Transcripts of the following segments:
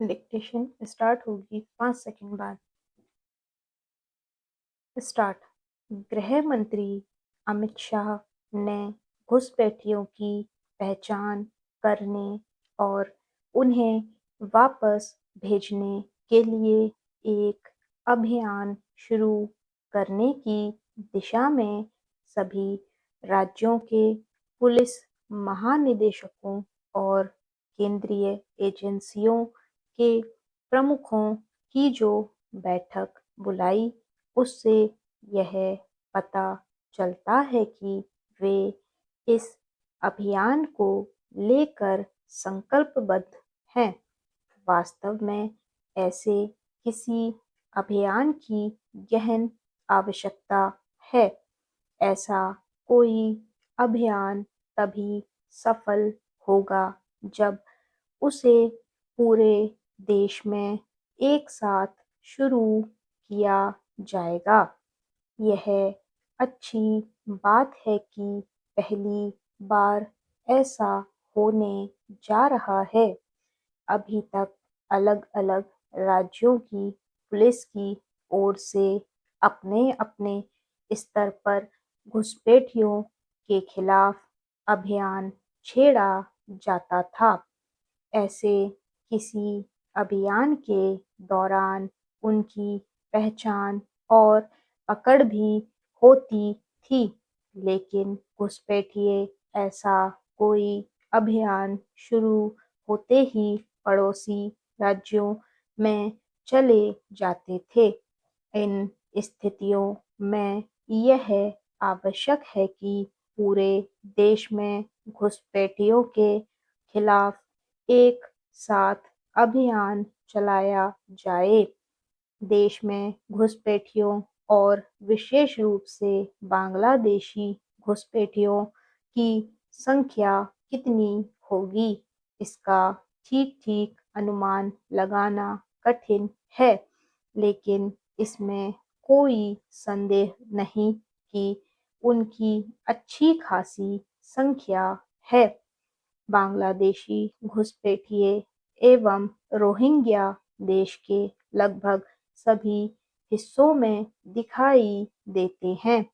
Dictation start होगी 5 second बाद। Start. गृह मंत्री अमित शाह ने घुसपैठियों की पहचान करने और उन्हें वापस भेजने के लिए एक अभियान शुरू करने की दिशा में सभी राज्यों के पुलिस महानिदेशकों और केंद्रीय एजेंसियों के प्रमुखों की जो बैठक बुलाई, उससे यह पता चलता है कि वे इस अभियान को लेकर संकल्पबद्ध हैं। वास्तव में ऐसे किसी अभियान की गहन आवश्यकता है। ऐसा कोई अभियान तभी सफल होगा जब उसे पूरे देश में एक साथ शुरू किया जाएगा। यह अच्छी बात है कि पहली बार ऐसा होने जा रहा है। अभी तक अलग-अलग राज्यों की पुलिस की ओर से अपने-अपने स्तर पर घुसपैठियों के खिलाफ अभियान छेड़ा जाता था। ऐसे किसी अभियान के दौरान उनकी पहचान और पकड़ भी होती थी, लेकिन घुसपैठिए ऐसा कोई अभियान शुरू होते ही पड़ोसी राज्यों में चले जाते थे। इन स्थितियों में यह आवश्यक है कि पूरे देश में घुसपैठियों के खिलाफ एक साथ अभियान चलाया जाए। देश में घुसपैठियों और विशेष रूप से बांग्लादेशी घुसपैठियों की संख्या कितनी होगी, इसका ठीक-ठीक अनुमान लगाना कठिन है, लेकिन इसमें कोई संदेह नहीं कि उनकी अच्छी खासी संख्या है। बांग्लादेशी घुसपैठिए एवं रोहिंग्या देश के लगभग सभी हिस्सों में दिखाई देते हैं।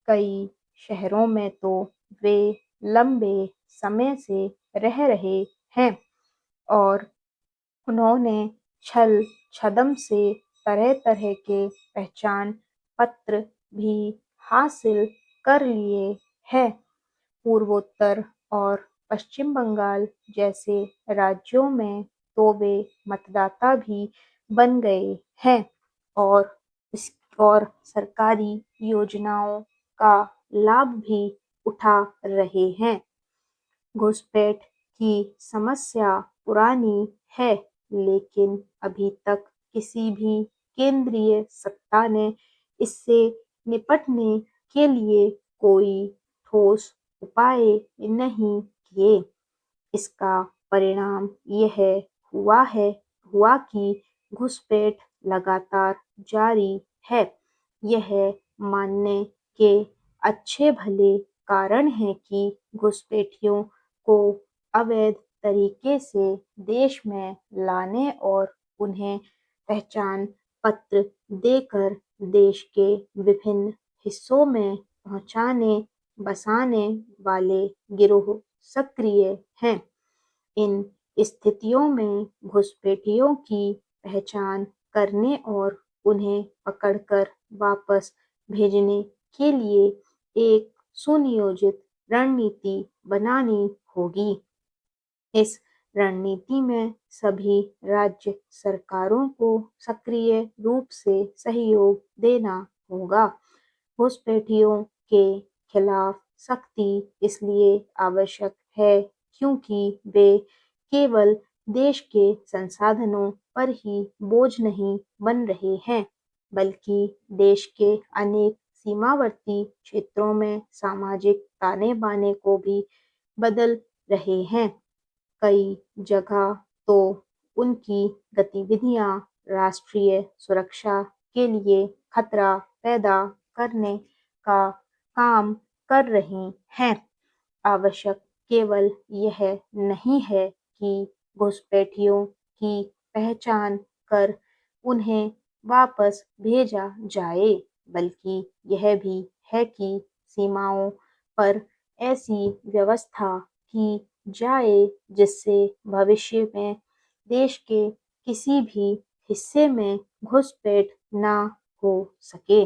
कई शहरों में तो वे लंबे समय से रह रहे हैं और उन्होंने छल-छदम से तरह-तरह के पहचान पत्र भी हासिल कर लिए हैं। पूर्वोत्तर और पश्चिम बंगाल जैसे राज्यों में तो वे मतदाता भी बन गए हैं और इस और सरकारी योजनाओं का लाभ भी उठा रहे हैं। घुसपैठ की समस्या पुरानी है, लेकिन अभी तक किसी भी केंद्रीय सत्ता ने इससे निपटने के लिए कोई ठोस उपाय नहीं किए। इसका परिणाम यह हुआ कि घुसपैठ लगातार जारी है। यह मानने के अच्छे भले कारण हैं कि घुसपैठियों को अवैध तरीके से देश में लाने और उन्हें पहचान पत्र देकर देश के विभिन्न हिस्सों में पहुंचाने बसाने वाले गिरोह सक्रिय हैं। इन स्थितियों में घुसपैठियों की पहचान करने और उन्हें पकड़कर वापस भेजने के लिए एक सुनियोजित रणनीति बनानी होगी। इस रणनीति में सभी राज्य सरकारों को सक्रिय रूप से सहयोग देना होगा। घुसपैठियों के खिलाफ सख्ती इसलिए आवश्यक है क्योंकि वे केवल देश के संसाधनों पर ही बोझ नहीं बन रहे हैं, बल्कि देश के अनेक सीमावर्ती क्षेत्रों में सामाजिक ताने-बाने को भी बदल रहे हैं। कई जगह तो उनकी गतिविधियां राष्ट्रीय सुरक्षा के लिए खतरा पैदा करने का काम कर रही हैं। आवश्यक केवल यह नहीं है कि घुसपैठियों की पहचान कर उन्हें वापस भेजा जाए, बल्कि यह भी है कि सीमाओं पर ऐसी व्यवस्था की जाए जिससे भविष्य में देश के किसी भी हिस्से में घुसपैठ ना हो सके।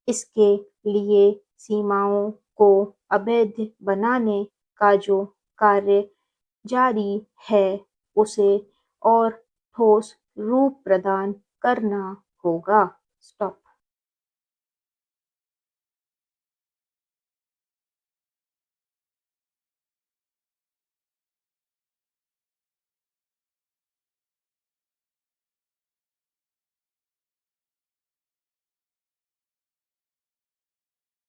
इसके लिए सीमाओं को अवैध बनाने का जो कार्य जारी है, उसे और ठोस रूप प्रदान करना होगा। स्टॉप।